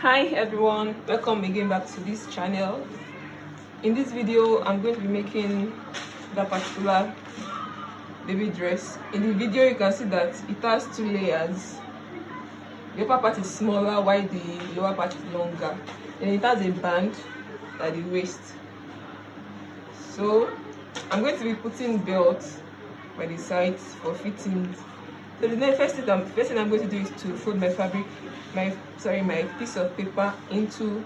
Hi everyone, welcome again back to this channel. In this video I'm going to be making that particular baby dress. In the video you can see that it has two layers. The upper part is smaller while the lower part is longer, and it has a band at the waist. So I'm going to be putting belts by the sides for fittings. So the first thing I'm going to do is to fold my fabric, my piece of paper into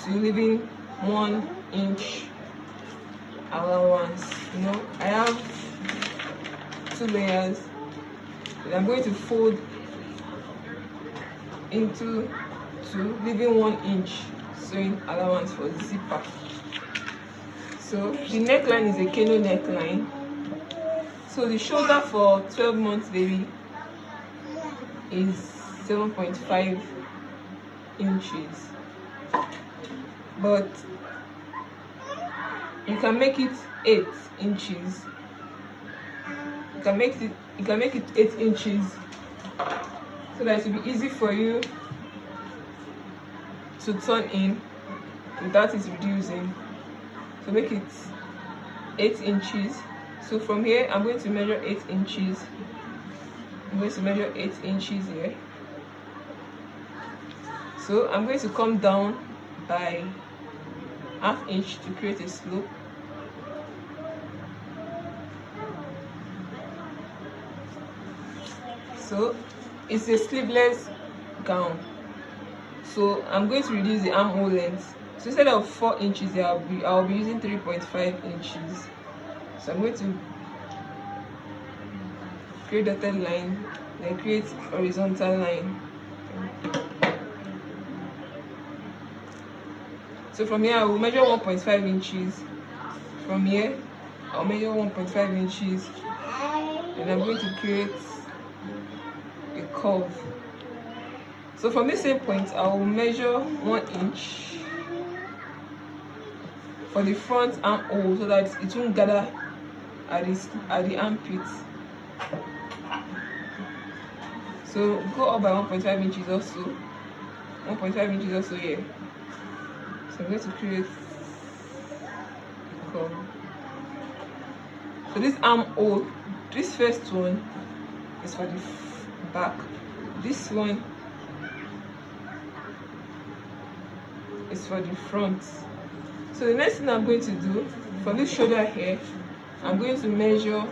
leaving 1 inch allowance. I have 2 layers that I'm going to fold into 2, leaving 1 inch sewing allowance for the zipper. So the neckline is a cano neckline. So the shoulder for 12 months baby is 7.5 inches, but you can make it 8 inches. You can make it 8 inches so that it will be easy for you to turn in without it reducing. So make it 8 inches. So from here I'm going to measure 8 inches. I'm going to measure 8 inches here. So I'm going to come down by ½ inch to create a slope. So it's a sleeveless gown. So I'm going to reduce the armhole length. So instead of 4 inches here, I'll be using 3.5 inches. So I'm going to create dotted line, then create horizontal line. So from here I will measure 1.5 inches. From here I'll measure 1.5 inches, and I'm going to create a curve. So from this same point I will measure 1 inch for the front armhole so that it won't gather at the armpit. So go up by 1.5 inches also. 1.5 inches also here. So I'm going to create a curve. So this armhole, this first one is for the back. This one is for the front. So the next thing I'm going to do for this shoulder here, I'm going to measure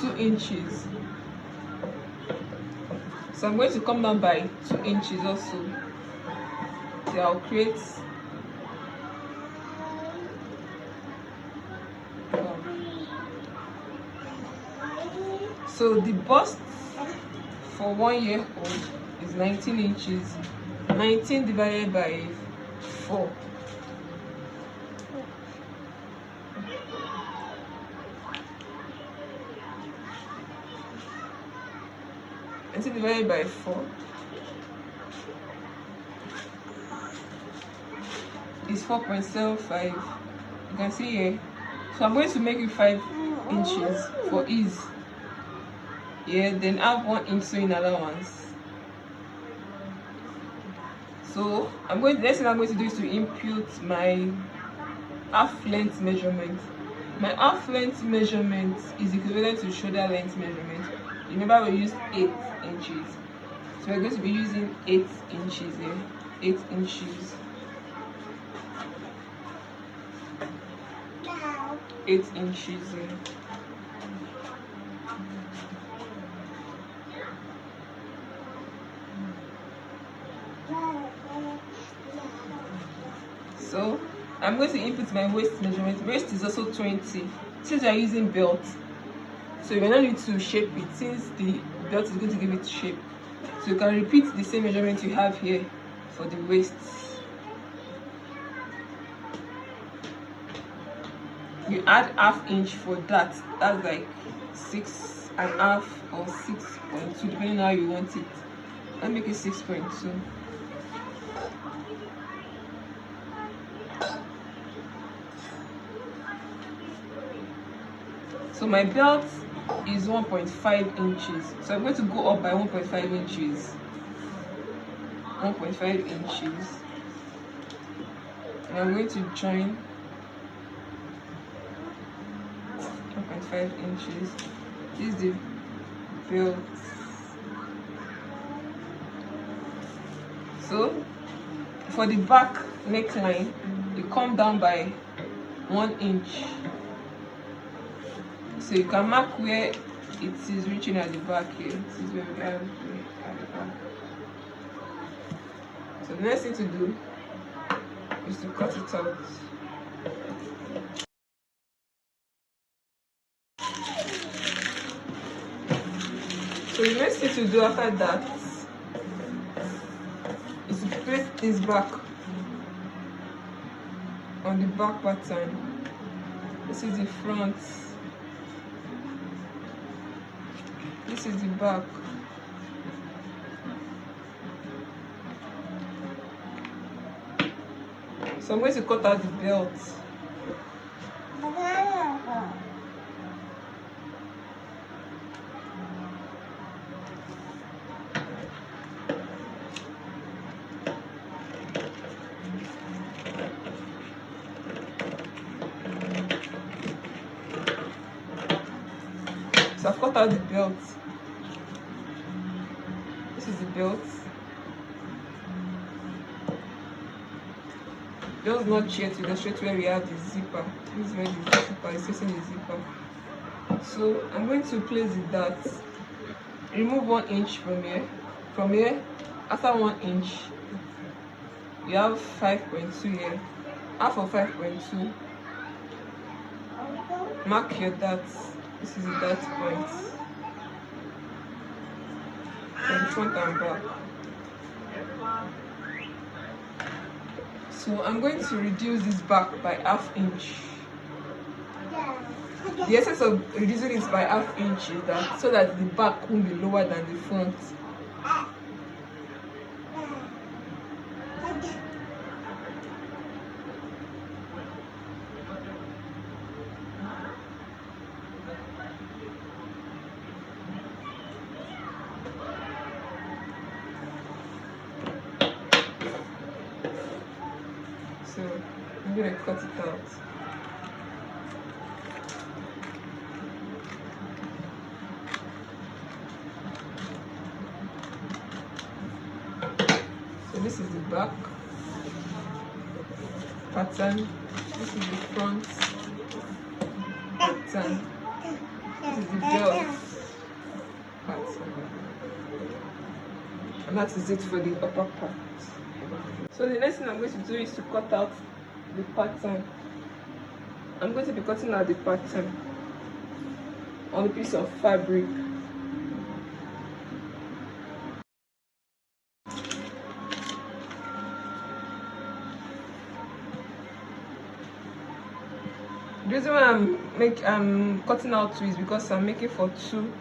2 inches. So I'm going to come down by 2 inches also. So I'll create so the bust for 1 year old is 19 inches. 19 divided by 4. Divided by 4 is 4.75. You can see here. So I'm going to make it 5 inches for ease. Yeah, then have 1 inch sewing allowance. So the next thing I'm going to do is to impute my half length measurement. My half length measurement is equivalent to shoulder length measurement. Remember we used 8 inches. So we're going to be using 8 inches here. 8 inches. 8 inches here. So I'm going to input my waist measurement. Waist is also 20. Since we are using belt, so you will not need to shape it since the belt is going to give it shape. So you can repeat the same measurement you have here for the waist. You add ½ inch for that. That's like 6.5 or 6.2, depending on how you want it. I'll make it 6.2. So my belt is 1.5 inches. So I'm going to go up by 1.5 inches. 1.5 inches, and I'm going to join 1.5 inches. This is the belt. So for the back neckline, you come down by 1 inch. So you can mark where it is reaching at the back here. This is where we have at the back. So the next thing to do is to cut it out. So the next thing to do after that is to place this back on the back pattern. This is the front. This is the back. So I'm going to cut out the belt. So I've cut out the belt. This is the belt. Just not yet to illustrate where we have the zipper. This is where the zipper is facing the zipper. So I'm going to place the dart. Remove 1 inch from here. From here, after 1 inch, you have 5.2 here. Half of 5.2. Mark your dart. This is the dart point. From front and back. So I'm going to reduce this back by ½ inch. The essence of reducing it by ½ inch is that so that the back won't be lower than the front. So I'm going to cut it out. So this is the back pattern. This is the front pattern. This is the belt pattern. And that is it for the upper part. So the next thing I'm going to do is to cut out the pattern. I'm going to be cutting out the pattern on a piece of fabric. The reason why I'm cutting out two is because I'm making for 2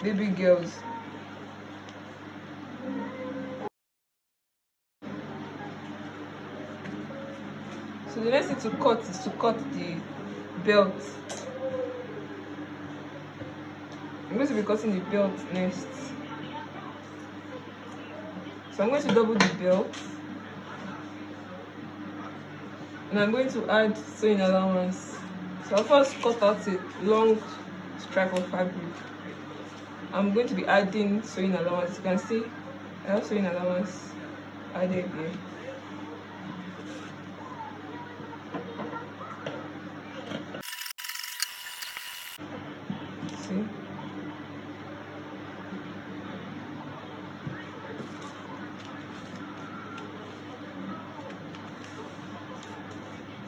baby girls. So the next thing to cut is to cut the belt. I'm going to be cutting the belt next. So I'm going to double the belt. And I'm going to add sewing allowance. So I'll first cut out a long stripe of fabric. I'm going to be adding sewing allowance. You can see I have sewing allowance added here. See?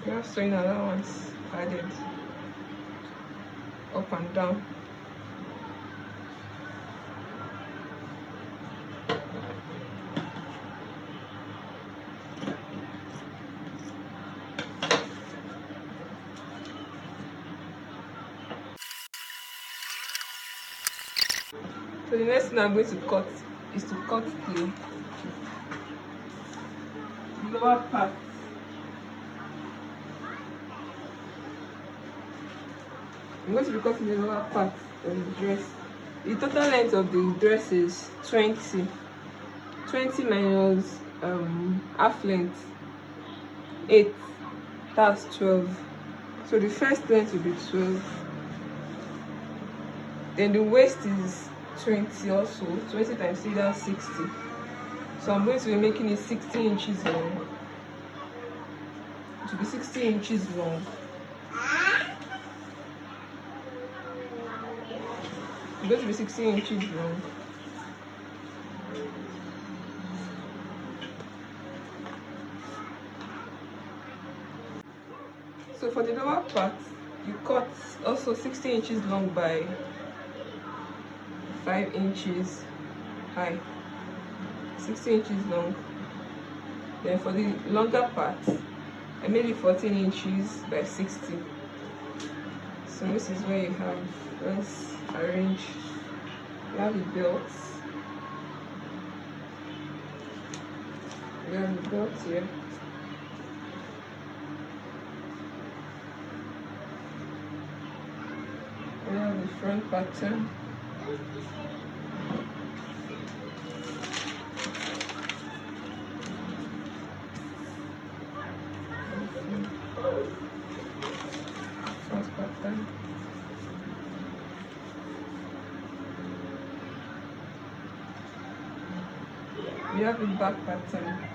You have sewing allowance added up and down. So the next thing I'm going to cut is to cut the lower part. I'm going to be cutting the lower part of the dress. The total length of the dress is 20 20 minus half length, 8, that's 12. So the first length will be 12. Then the waist is 20 also. 20 times 3, that's 60. So I'm going to be making it 60 inches long. It will be 60 inches long. It's going to be 60 inches long. So for the lower part, you cut also 60 inches long by 5 inches high. 60 inches long. Then for the longer part, I made it 14 inches by 60. So this is where you have, let's arrange. You have the belts. You have the belt here. We have the front pattern. Front pattern. We have the back pattern.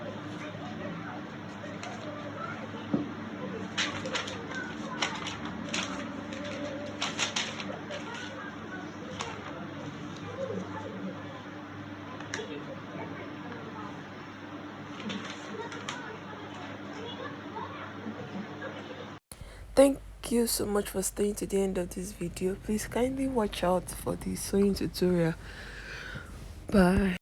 Thank you so much for staying to the end of this video. Please kindly watch out for the sewing tutorial. Bye.